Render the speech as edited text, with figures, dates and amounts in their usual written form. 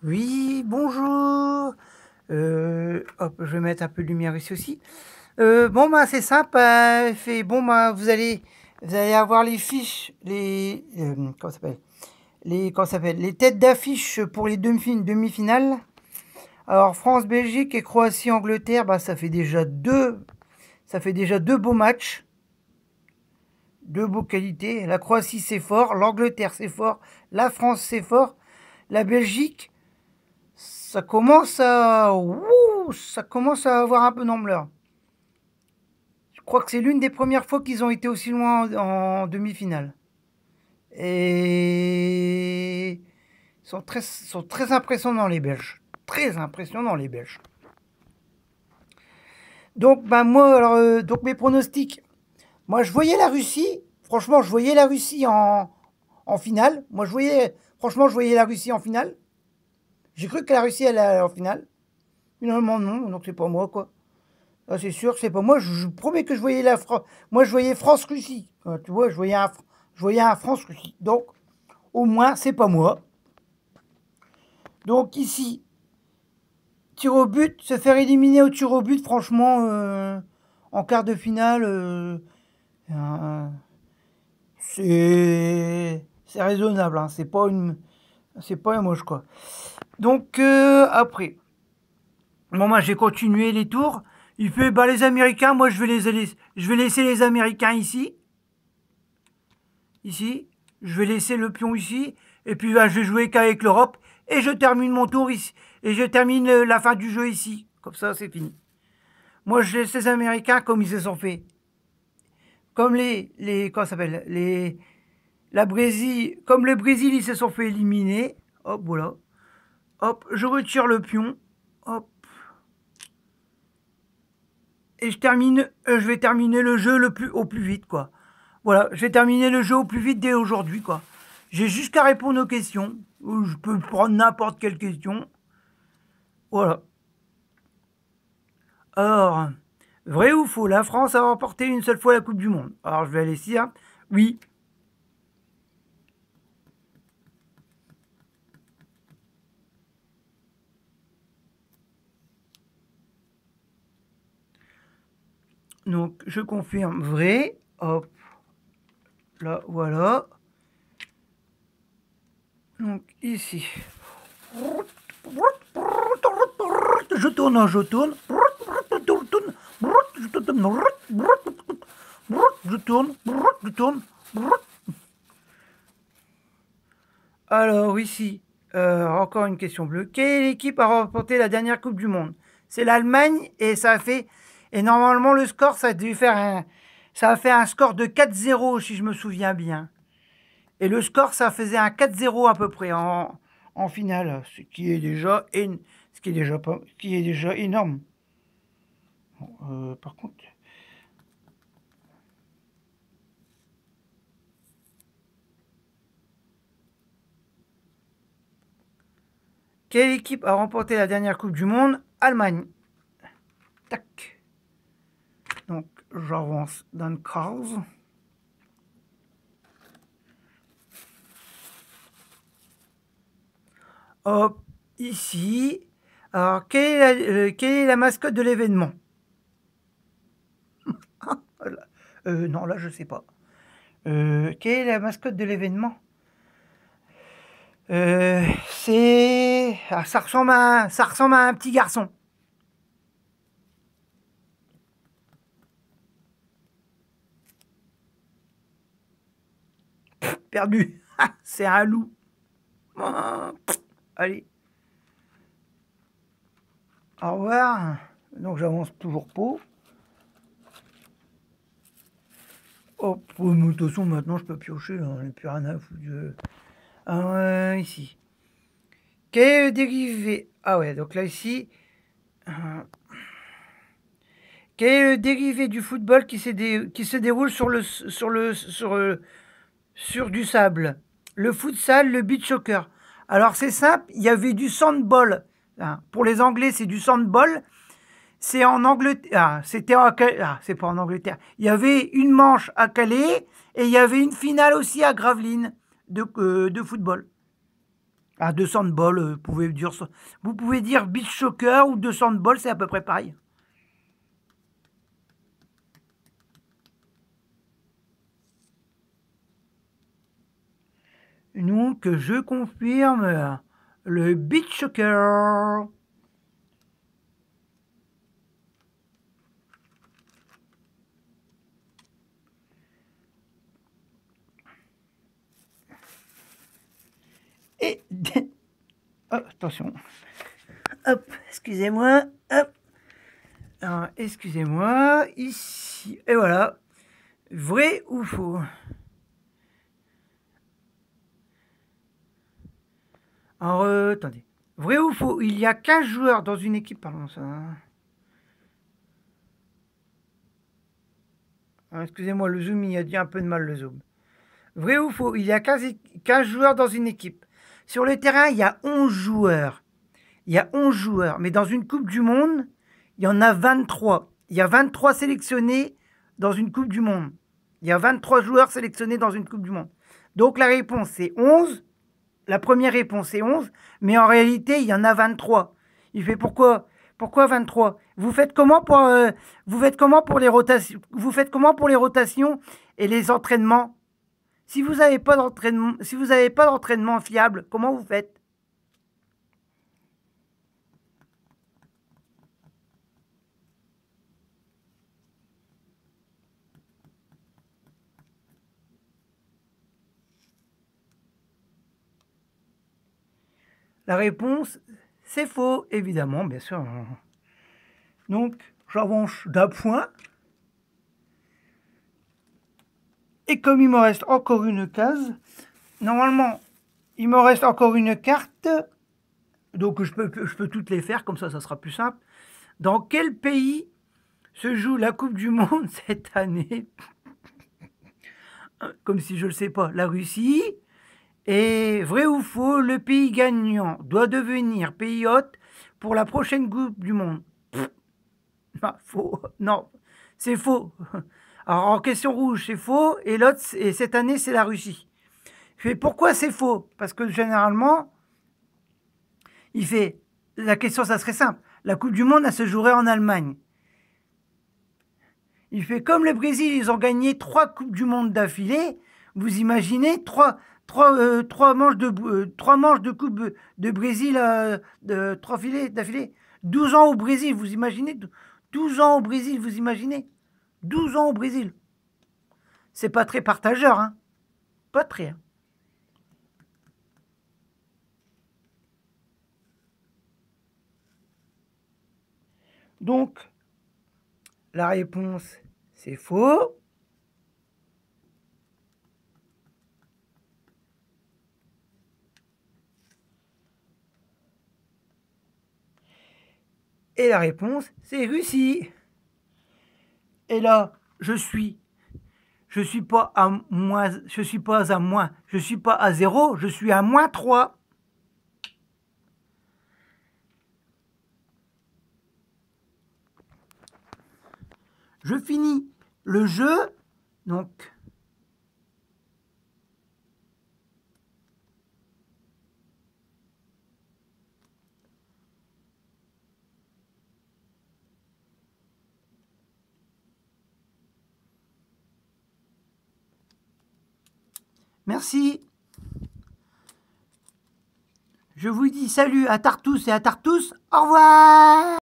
Oui, bonjour. Hop, je vais mettre un peu de lumière ici aussi. Bon, bah, c'est simple. Bon, bah, vous allez avoir les fiches, comment ça s'appelle? Comment ça s'appelle? Les têtes d'affiche pour les demi-finales. Alors, France, Belgique et Croatie, Angleterre, bah, ça fait déjà deux beaux matchs, deux beaux qualités. La Croatie, c'est fort. L'Angleterre, c'est fort. La France, c'est fort. La Belgique, ça commence à avoir un peu d'ampleur. Je crois que c'est l'une des premières fois qu'ils ont été aussi loin en demi-finale. Et ils sont très impressionnants les Belges. Très impressionnants les Belges. Donc ben moi donc mes pronostics. Moi je voyais la Russie. Franchement je voyais la Russie en finale. Franchement je voyais la Russie en finale. J'ai cru que la Russie allait en finale. Finalement non, donc c'est pas moi quoi. Ah, c'est sûr, c'est pas moi. Je promets que je voyais la France. Moi, je voyais France-Russie. Tu vois, je voyais un France-Russie. Donc, au moins, c'est pas moi. Donc, ici, tir au but, se faire éliminer au tir au but, franchement, en quart de finale, euh, c'est raisonnable. Hein. C'est pas moche, quoi. Donc, après, bon, moi, j'ai continué les tours. Il fait, bah, les Américains, moi, je vais laisser les Américains ici. Ici, je vais laisser le pion ici, et puis bah, je vais jouer qu'avec l'Europe, et je termine mon tour ici, et je termine la fin du jeu ici. Comme ça, c'est fini. Moi, je laisse les Américains comme ils se sont fait. Comme comment ça s'appelle comme le Brésil, ils se sont fait éliminer. Hop, voilà. Hop, je retire le pion. Hop. Et je vais terminer le jeu au plus vite, quoi. Voilà, je vais terminer le jeu au plus vite dès aujourd'hui, quoi. J'ai juste qu'à répondre aux questions. Je peux prendre n'importe quelle question. Voilà. Alors, vrai ou faux, la France a remporté une seule fois la Coupe du Monde. Alors, je vais aller ici. Hein. Oui. Donc, je confirme vrai. Hop. Là, voilà. Donc, ici. Je tourne, je tourne. Je tourne, je tourne. Alors ici, encore une question bleue. Quelle équipe a remporté la dernière Coupe du Monde? C'est l'Allemagne et ça a fait. Et normalement le score, ça a fait un score de 4-0 si je me souviens bien. Et le score, ça faisait un 4-0 à peu près en finale, ce qui est déjà énorme. Bon, par contre. Quelle équipe a remporté la dernière Coupe du Monde? Allemagne. Tac. Donc, j'avance dans le case. Hop, ici. Alors, quelle est la mascotte de l'événement? Non, là, je sais pas. Quelle est la mascotte de l'événement? Ça ressemble à un petit garçon. Perdu. C'est un loup. Allez. Au revoir. Donc, j'avance toujours pas. Hop, de toute façon, maintenant, je peux piocher. Là, il n'y a plus rien à foutre. Alors, ici. Quel est le dérivé? Ah ouais, donc là, ici. Quel est le dérivé du football qui se déroule sur du sable? Le futsal, le beach soccer. Alors c'est simple, il y avait du sandball. Hein. Pour les Anglais, c'est du sandball. C'est en Angleterre. C'est pas en Angleterre. Il y avait une manche à Calais et il y avait une finale aussi à Gravelines de football. Ah, 200 balles, vous pouvez dire beach soccer ou 200 balles, c'est à peu près pareil. Donc, je confirme le beach soccer. Et... oh, attention. Hop, excusez-moi. Hop. Alors, excusez-moi. Ici. Et voilà. Vrai ou faux? Alors, attendez. Vrai ou faux? Il y a 15 joueurs dans une équipe. Pardon, ça. Excusez-moi, le zoom, il a dit un peu de mal, le zoom. Vrai ou faux? Il y a 15 joueurs dans une équipe. Sur le terrain, il y a 11 joueurs. Il y a 11 joueurs. Mais dans une Coupe du Monde, il y en a 23. Il y a 23 sélectionnés dans une Coupe du Monde. Il y a 23 joueurs sélectionnés dans une Coupe du Monde. Donc la réponse, c'est 11. La première réponse, c'est 11. Mais en réalité, il y en a 23. Il fait pourquoi? Pourquoi 23? Vous faites comment pour les rotations? Vous faites comment pour les rotations et les entraînements? Si vous n'avez pas d'entraînement fiable, comment vous faites? La réponse, c'est faux, évidemment, bien sûr. Donc, j'avance d'un point. Et comme il me reste encore une case, normalement, il me reste encore une carte. Donc, je peux toutes les faire, comme ça sera plus simple. Dans quel pays se joue la Coupe du Monde cette année? Comme si je ne le sais pas. La Russie. Et vrai ou faux, le pays gagnant doit devenir pays hôte pour la prochaine Coupe du Monde. Ah, faux. Non, c'est faux. Alors en question rouge, c'est faux. Et l'autre, et cette année, c'est la Russie. Je fais pourquoi c'est faux? Parce que généralement, il fait. La question, ça serait simple. La Coupe du Monde, elle se jouerait en Allemagne. Il fait comme le Brésil, ils ont gagné 3 Coupes du Monde d'affilée. Vous imaginez 3 manches de Coupe de Brésil, 3 filets d'affilée. 12 ans au Brésil, vous imaginez? 12 ans au Brésil, vous imaginez? 12 ans au Brésil. C'est pas très partageur, hein? Pas très. Hein. Donc, la réponse, c'est faux. Et la réponse, c'est Russie. Et là, je suis pas à moins, je suis pas à moins, je suis pas à 0, je suis à moins 3. Je finis le jeu, donc merci. Je vous dis salut à Tartous et à Tartous. Au revoir.